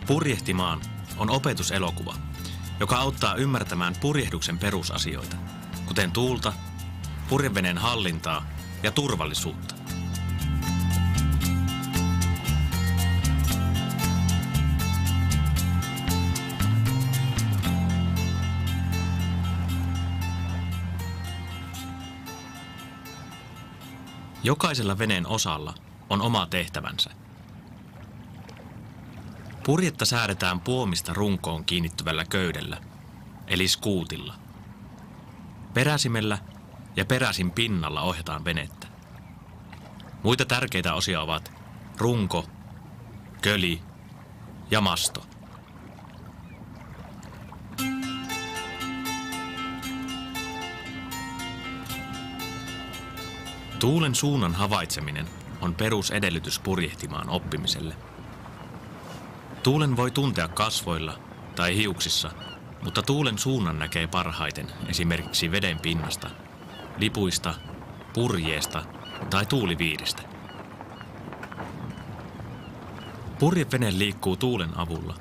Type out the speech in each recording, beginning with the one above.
Purjehtimaan on opetuselokuva, joka auttaa ymmärtämään purjehduksen perusasioita, kuten tuulta, purjeveneen hallintaa ja turvallisuutta. Jokaisella veneen osalla on oma tehtävänsä. Purjetta säädetään puomista runkoon kiinnittyvällä köydellä, eli skuutilla. Peräsimellä ja peräsin pinnalla ohjataan venettä. Muita tärkeitä osia ovat runko, köli ja masto. Tuulen suunnan havaitseminen on perusedellytys purjehtimaan oppimiselle. Tuulen voi tuntea kasvoilla tai hiuksissa, mutta tuulen suunnan näkee parhaiten esimerkiksi veden pinnasta, lipuista, purjeesta tai tuuliviiristä. Purjevene liikkuu tuulen avulla,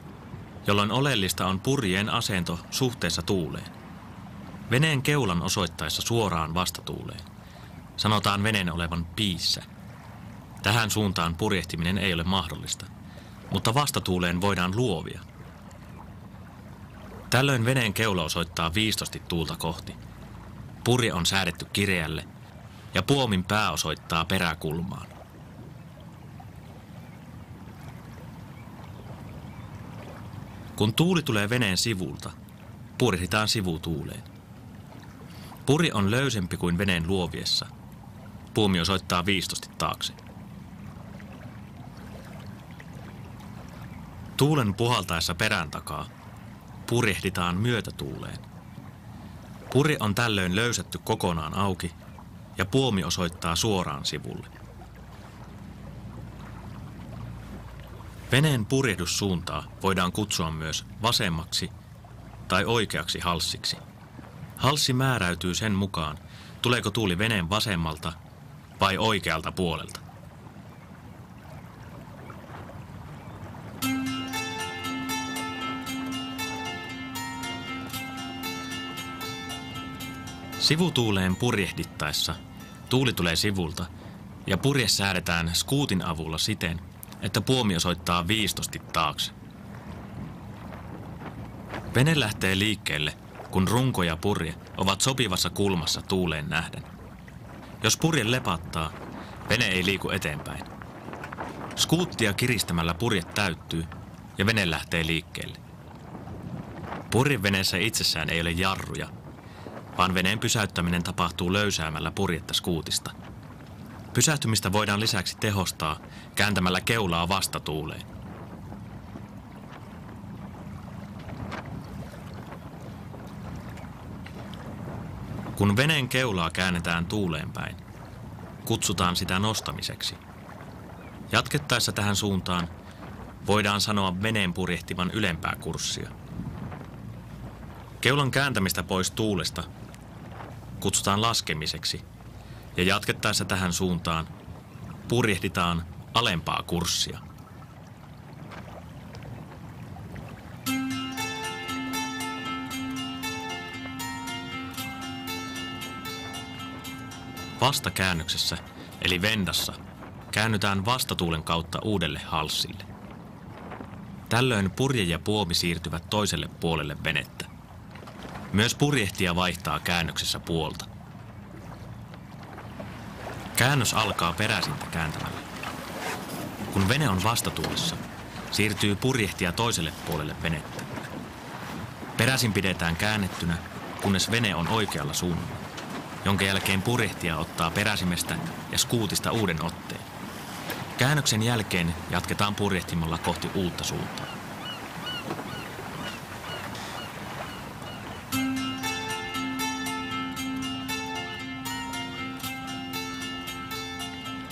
jolloin oleellista on purjeen asento suhteessa tuuleen. Veneen keulan osoittaessa suoraan vastatuuleen sanotaan veneen olevan piissä. Tähän suuntaan purjehtiminen ei ole mahdollista, mutta vastatuuleen voidaan luovia. Tällöin veneen keula osoittaa viistosti tuulta kohti. Purje on säädetty kireälle ja puomin pää osoittaa peräkulmaan. Kun tuuli tulee veneen sivulta, purjehditaan sivutuuleen. Purje on löysempi kuin veneen luoviessa. Puomi osoittaa viistosti taakse. Tuulen puhaltaessa perän takaa purjehditaan myötätuuleen. Purje on tällöin löysätty kokonaan auki ja puomi osoittaa suoraan sivulle. Veneen purjehdussuuntaa voidaan kutsua myös vasemmaksi tai oikeaksi halssiksi. Halssi määräytyy sen mukaan, tuleeko tuuli veneen vasemmalta vai oikealta puolelta. Sivutuuleen purjehdittaessa tuuli tulee sivulta ja purje säädetään skuutin avulla siten, että puomi osoittaa viistosti taakse. Vene lähtee liikkeelle, kun runko ja purje ovat sopivassa kulmassa tuuleen nähden. Jos purje lepattaa, vene ei liiku eteenpäin. Skuuttia kiristämällä purje täyttyy ja vene lähtee liikkeelle. Purjeveneessä itsessään ei ole jarruja, vaan veneen pysäyttäminen tapahtuu löysäämällä purjetta skuutista. Pysähtymistä voidaan lisäksi tehostaa kääntämällä keulaa vastatuuleen. Kun veneen keulaa käännetään tuuleen päin, kutsutaan sitä nostamiseksi. Jatkettaessa tähän suuntaan voidaan sanoa veneen purjehtivan ylempää kurssia. Keulan kääntämistä pois tuulesta kutsutaan laskemiseksi ja jatkettaessa tähän suuntaan purjehditaan alempaa kurssia. Vastakäännöksessä, eli vendassa, käännytään vastatuulen kautta uudelle halssille. Tällöin purje ja puomi siirtyvät toiselle puolelle venettä. Myös purjehtija vaihtaa käännöksessä puolta. Käännös alkaa peräsintä kääntämällä. Kun vene on vastatuulessa, siirtyy purjehtija toiselle puolelle venettä. Peräsin pidetään käännettynä, kunnes vene on oikealla suunnalla, jonka jälkeen purjehtija ottaa peräsimestä ja skuutista uuden otteen. Käännöksen jälkeen jatketaan purjehtimalla kohti uutta suuntaa.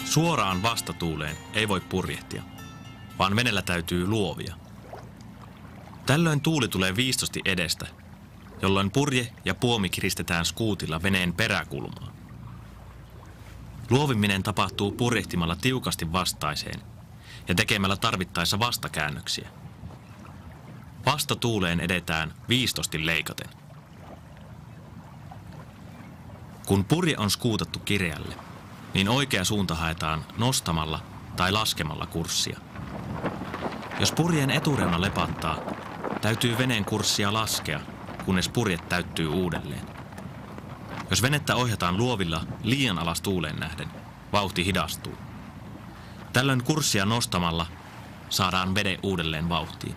Suoraan vastatuuleen ei voi purjehtia, vaan venellä täytyy luovia. Tällöin tuuli tulee viistosti edestä, jolloin purje ja puomi kiristetään skuutilla veneen peräkulmaan. Luoviminen tapahtuu purjehtimalla tiukasti vastaiseen ja tekemällä tarvittaessa vastakäännöksiä. Vastatuuleen edetään viistosti leikaten. Kun purje on skuutattu kireälle, niin oikea suunta haetaan nostamalla tai laskemalla kurssia. Jos purjeen etureuna lepattaa, täytyy veneen kurssia laskea, kunnes purje täyttyy uudelleen. Jos venettä ohjataan luovilla liian alas tuuleen nähden, vauhti hidastuu. Tällöin kurssia nostamalla saadaan vene uudelleen vauhtiin.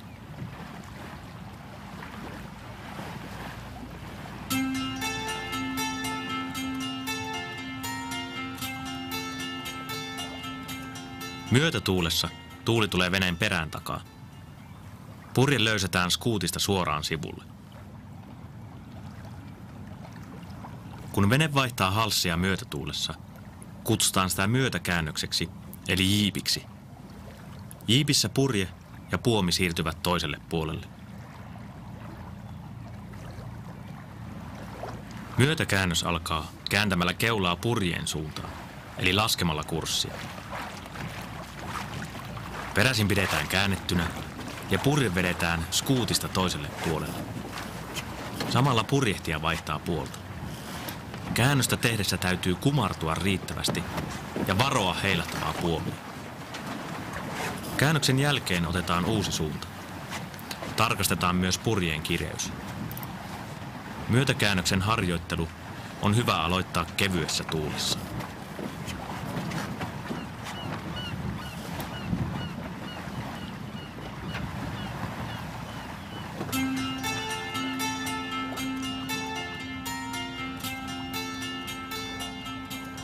Myötätuulessa tuuli tulee veneen perään takaa. Purje löysätään skuutista suoraan sivulle. Kun vene vaihtaa halssia myötätuulessa, kutsutaan sitä myötäkäännökseksi eli jiipiksi. Jiipissä purje ja puomi siirtyvät toiselle puolelle. Myötäkäännös alkaa kääntämällä keulaa purjeen suuntaan, eli laskemalla kurssia. Peräisin pidetään käännettynä ja purje vedetään skuutista toiselle puolelle. Samalla purjehtija vaihtaa puolta. Käännöstä tehdessä täytyy kumartua riittävästi ja varoa heilahtavaa puomia. Käännöksen jälkeen otetaan uusi suunta. Tarkastetaan myös purjeen kireys. Myötäkäännöksen harjoittelu on hyvä aloittaa kevyessä tuulessa.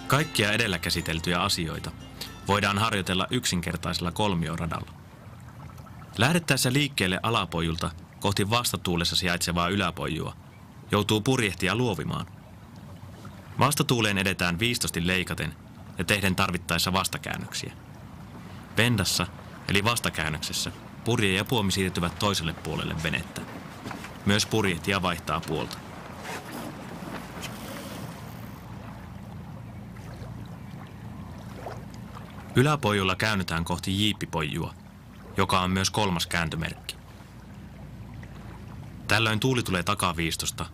Kaikkia edellä käsiteltyjä asioita voidaan harjoitella yksinkertaisella kolmioradalla. Lähdettäessä liikkeelle alapojulta kohti vastatuulessa sijaitsevaa yläpojua joutuu purjehtija luovimaan. Vastatuuleen edetään viistosti leikaten ja tehden tarvittaessa vastakäännöksiä. Pendassa eli vastakäännöksessä purje ja puomi siirtyvät toiselle puolelle venettä. Myös purjehtija vaihtaa puolta. Yläpojulla käännytään kohti jiippipojua, joka on myös kolmas kääntömerkki. Tällöin tuuli tulee takaviistosta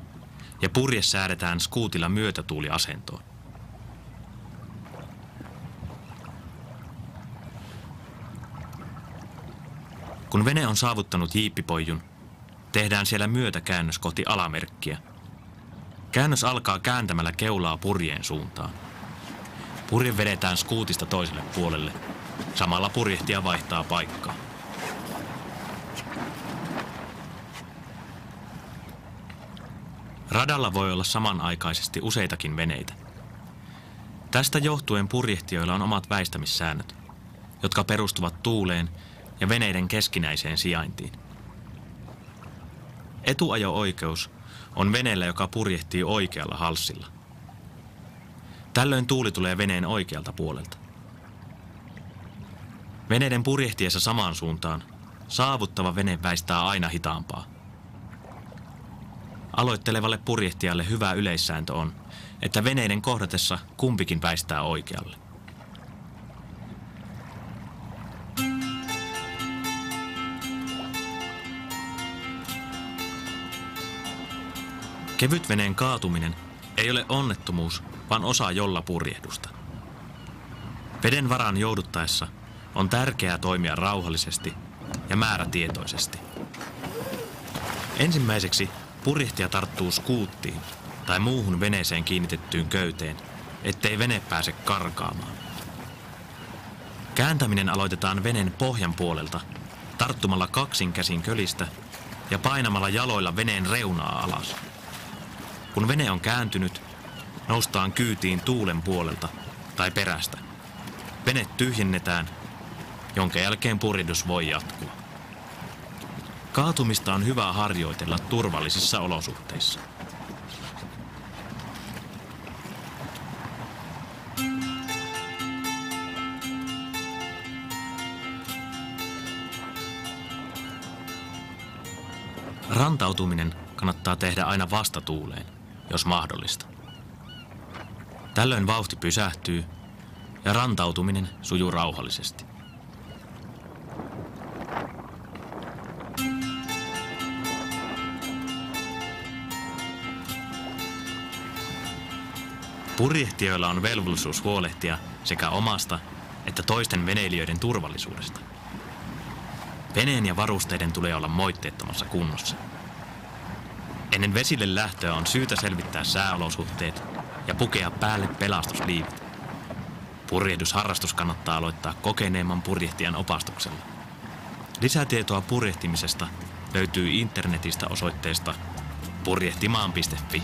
ja purje säädetään skuutilla myötätuuliasentoon. Kun vene on saavuttanut jiippipojun, tehdään siellä myötäkäännös kohti alamerkkiä. Käännös alkaa kääntämällä keulaa purjeen suuntaan. Purje vedetään skuutista toiselle puolelle. Samalla purjehtija vaihtaa paikkaa. Radalla voi olla samanaikaisesti useitakin veneitä. Tästä johtuen purjehtijoilla on omat väistämissäännöt, jotka perustuvat tuuleen ja veneiden keskinäiseen sijaintiin. Etuajo-oikeus on veneellä, joka purjehtii oikealla halssilla. Tällöin tuuli tulee veneen oikealta puolelta. Veneiden purjehtiessa samaan suuntaan saavuttava vene väistää aina hitaampaa. Aloittelevalle purjehtijalle hyvä yleissääntö on, että veneiden kohdatessa kumpikin väistää oikealle. Kevytveneen kaatuminen ei ole onnettomuus, vaan osa jollapurjehdusta. Veden varaan jouduttaessa on tärkeää toimia rauhallisesti ja määrätietoisesti. Ensimmäiseksi purjehtija tarttuu skuuttiin tai muuhun veneeseen kiinnitettyyn köyteen, ettei vene pääse karkaamaan. Kääntäminen aloitetaan veneen pohjan puolelta tarttumalla kaksin käsin kölistä ja painamalla jaloilla veneen reunaa alas. Kun vene on kääntynyt, noustaan kyytiin tuulen puolelta tai perästä. Vene tyhjennetään, jonka jälkeen purjehdus voi jatkua. Kaatumista on hyvä harjoitella turvallisissa olosuhteissa. Rantautuminen kannattaa tehdä aina vastatuuleen, jos mahdollista. Tällöin vauhti pysähtyy ja rantautuminen sujuu rauhallisesti. Purjehtijoilla on velvollisuus huolehtia sekä omasta että toisten veneilijöiden turvallisuudesta. Veneen ja varusteiden tulee olla moitteettomassa kunnossa. Ennen vesille lähtöä on syytä selvittää sääolosuhteet ja pukea päälle pelastusliivit. Purjehdusharrastus kannattaa aloittaa kokeneemman purjehtijan opastuksella. Lisätietoa purjehtimisesta löytyy internetistä osoitteesta purjehtimaan.fi.